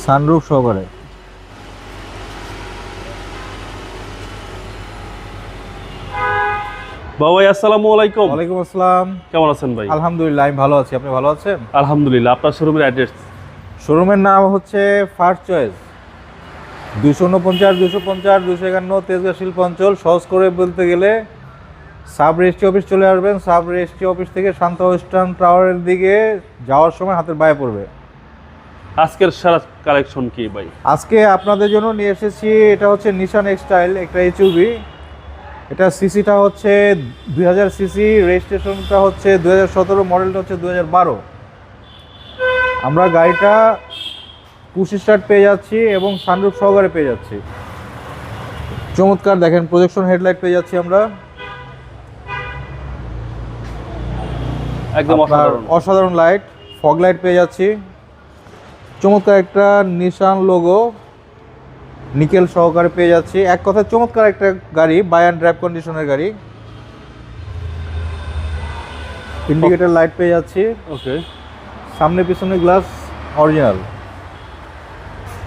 Sunroof সহকারে। বাবা আসসালামু আলাইকুম। ওয়ালাইকুম আসসালাম। কেমন আছেন ভাই? আলহামদুলিল্লাহ, আমি ভালো আছি। আপনি ভালো আছেন? আলহামদুলিল্লাহ। আপনার শোরুমের অ্যাড্রেস? শোরুমের নাম হচ্ছে ফার্স্ট চয়েস, 249, 250, 251 তেজগাঁ শিল্প অঞ্চল। সহজ করে বলতে গেলে সাব রেজিস্ট্রি অফিস চলে আসবেন। সাব রেজিস্ট্রি অফিস থেকে শান্ত ওয়েস্টার্ন টাওয়ারের দিকে যাওয়ার সময় হাতের বায়ে পড়বে। আজকের সারা কালেকশন কি ভাই? আজকে আপনাদের জন্য নিয়ে এসেছি, এটা হচ্ছে নিশান এক্সটাইল, একটা এইচইউভি। এটা সিসিটা হচ্ছে 2000 সিসি, রেজিস্ট্রেশনটা হচ্ছে 2017, মডেলটা হচ্ছে 2012। আমরা গাড়িটা পুশ স্টার্ট পেয়ে যাচ্ছি এবং সানরুফ সহকারে পেয়ে যাচ্ছি। চমৎকার দেখেন, প্রজেকশন হেডলাইট পেয়ে যাচ্ছি আমরা। একদম অসাধারণ লাইট, ফগ লাইট পেয়ে যাচ্ছি। চমৎকার একটা নিশান লোগো নিকেল সহকারে পেয়ে যাচ্ছি। এক কথায় চমৎকার একটা গাড়ি, বাই অ্যান্ড ড্রাইভ কন্ডিশনের গাড়ি। ইন্ডিকেটর লাইট পেয়ে যাচ্ছি। ওকে। সামনে পিছনে গ্লাস অরিজিনাল।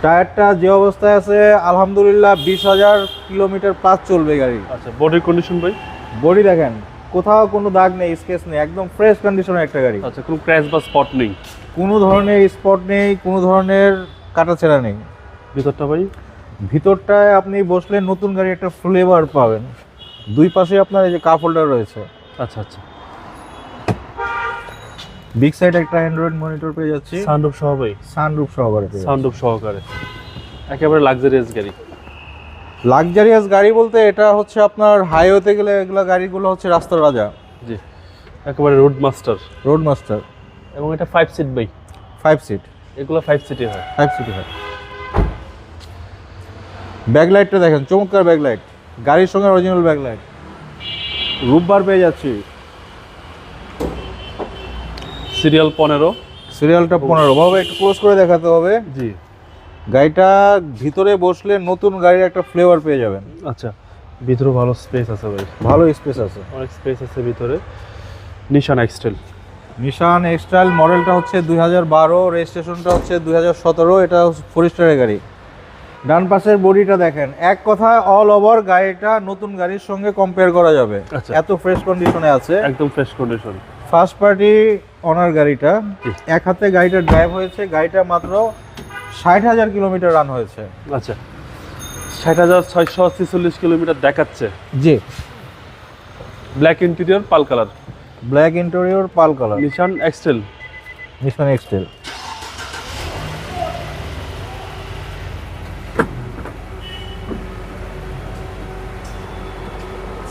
টায়ারটা যে অবস্থায় আছে আলহামদুলিল্লাহ 20,000 কিলোমিটার প্লাস চলবে গাড়ি। আচ্ছা, বডির কন্ডিশন ভাই? বডি দেখেন, কোথাও কোনো দাগ নেই, স্কেচ নেই, একদম ফ্রেশ কন্ডিশনের একটা গাড়ি। আচ্ছা, কোনো ক্র্যাশ বা স্পট নেই? কোনো ধরনের স্পট নেই, কোনো ধরনের কাটাছেঁড়া নেই। ভিতরটা ভাই? ভিতরটায় আপনি বসলে নতুন গাড়ি একটা ফ্লেভার পাবেন। দুই পাশে আপনার এই যে কাপ হোল্ডার রয়েছে। আচ্ছা আচ্ছা। বিগ সাইড একটা অ্যান্ড্রয়েড মনিটর পেয়ে যাচ্ছি। সানরুফ সহ ভাই? সানরুফ সহকারে পেয়ে যাচ্ছি। সানরুফ সহকারে একেবারে লাক্সারিয়াস গাড়ি। লাক্সারিয়াস গাড়ি বলতে এটা হচ্ছে আপনার হাইওয়েতে গেলে এগুলো গাড়িগুলো হচ্ছে রাস্তার রাজা। জি, একেবারে রোড মাস্টার। Road master. এবং এটা 5 সিট ভাই? 5 সিট। এগুলো 5 সিটই হয়? 5 সিটই হয়। ব্যাকলাইটটা দেখেন, চমৎকার ব্যাকলাইট, গাড়ির সঙ্গে অরিজিনাল ব্যাকলাইট। রূপবার পেয়ে যাচ্ছি। সিরিয়াল 15। সিরিয়ালটা 15। বাবা একটু ক্লোজ করে দেখাতে হবে। জি। গাড়িটা ভিতরে বসলে নতুন গাড়ির একটা ফ্লেভার পেয়ে যাবেন। আচ্ছা, ভিতরে ভালো স্পেস আছে ভাই? ভালো স্পেস আছে, অনেক স্পেস আছে ভিতরে। নিশান এক্সটাইল। নিশান এক্সটাইল, মডেলটা হচ্ছে 2012, রেজিস্ট্রেশনটা হচ্ছে 2017। এটা 4 স্টারের গাড়ি। ডান পাশের বডিটা দেখেন, এক কথায় অল ওভার গাড়িটা নতুন গাড়ির সঙ্গে কম্পেয়ার করা যাবে। আচ্ছা। এত ফ্রেশ কন্ডিশনে আছে, একদম fresh condition. First party honour গাড়িটা। এক হাতে গাড়িটা ড্রাইভ হয়েছে, গাড়িটা মাত্র 60,000 কিলোমিটার রান হয়েছে। আচ্ছা, 60,646 কিলোমিটার দেখাচ্ছে। জি। ব্ল্যাক ইন্টেরিয়র, পাল কালার। ব্ল্যাক ইন্টেরিয়র, পাল কালার। নিশান এক্সটেল। নিশান এক্সটেল।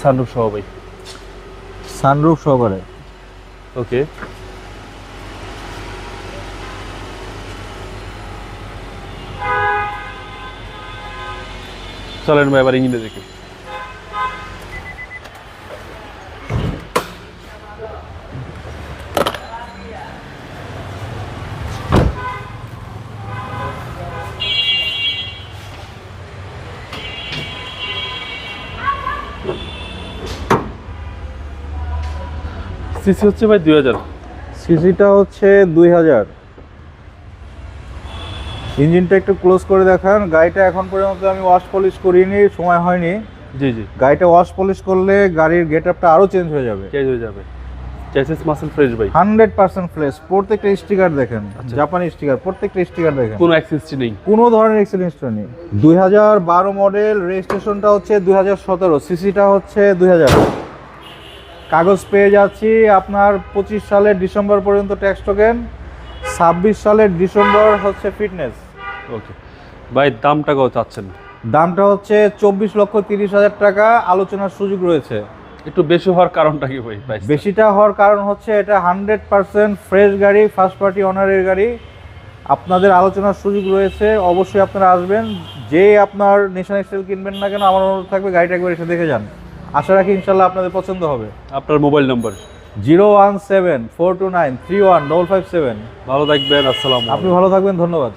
সানরুফ সহ ভাই? সানরুফ সহকারে। ওকে। চলেন ভাই এবার ইঞ্জিনে দেখি। সিসি হচ্ছে ভাই 2000। সিসিটা হচ্ছে 2000। ইঞ্জিনটা একটু ক্লোজ করে দেখান। গাড়িটা এখন পর্যন্ত আমি ওয়াশ পলিশ করিনি, সময় হয়নি। জি জি। গাড়িটা ওয়াশ পলিশ করলে গাড়ির গেটআপটা আরো চেঞ্জ হয়ে যাবে। চেঞ্জ হয়ে যাবে। চেসিস মাসেল ফ্রেশ ভাই? 100% ফ্রেশ। প্রত্যেকটা স্টিকার দেখেন, আচ্ছা। জাপানি স্টিকার, প্রত্যেকটা স্টিকার দেখেন। কোনো অ্যাক্সেসটি নেই? কোনো ধরনের এক্সিডেন্ট নেই। 2012 মডেল, রেজিস্ট্রেশনটা হচ্ছে 2017, সিসিটা হচ্ছে 2000। কাগজ পেয়ে যাচ্ছি আপনার 25 সালের ডিসেম্বর পর্যন্ত ট্যাক্স টোকেন, 26 সালের ডিসেম্বর হচ্ছে ফিটনেস। ওকে ভাই, দামটা কত চাচ্ছেন? দামটা হচ্ছে 24,30,000 টাকা, আলোচনার সুযোগ রয়েছে। একটু বেশি হওয়ার কারণটা কি ভাই? বেশিটা হওয়ার কারণ হচ্ছে এটা 100% ফ্রেশ গাড়ি, ফার্স্ট পার্টি অনারের গাড়ি। আপনাদের আলোচনার সুযোগ রয়েছে, অবশ্যই আপনারা আসবেন। যে আপনার নিশান এক্সটেল কিনবেন না কেন, আমার অনুরোধ থাকবে গাড়িটা একবার এসে দেখে যান। আশা রাখি ইনশাল্লাহ আপনাদের পছন্দ হবে। আপনার মোবাইল নাম্বার? 017-429-31557। ভালো থাকবেন, আসসালাম। আপনি ভালো থাকবেন, ধন্যবাদ।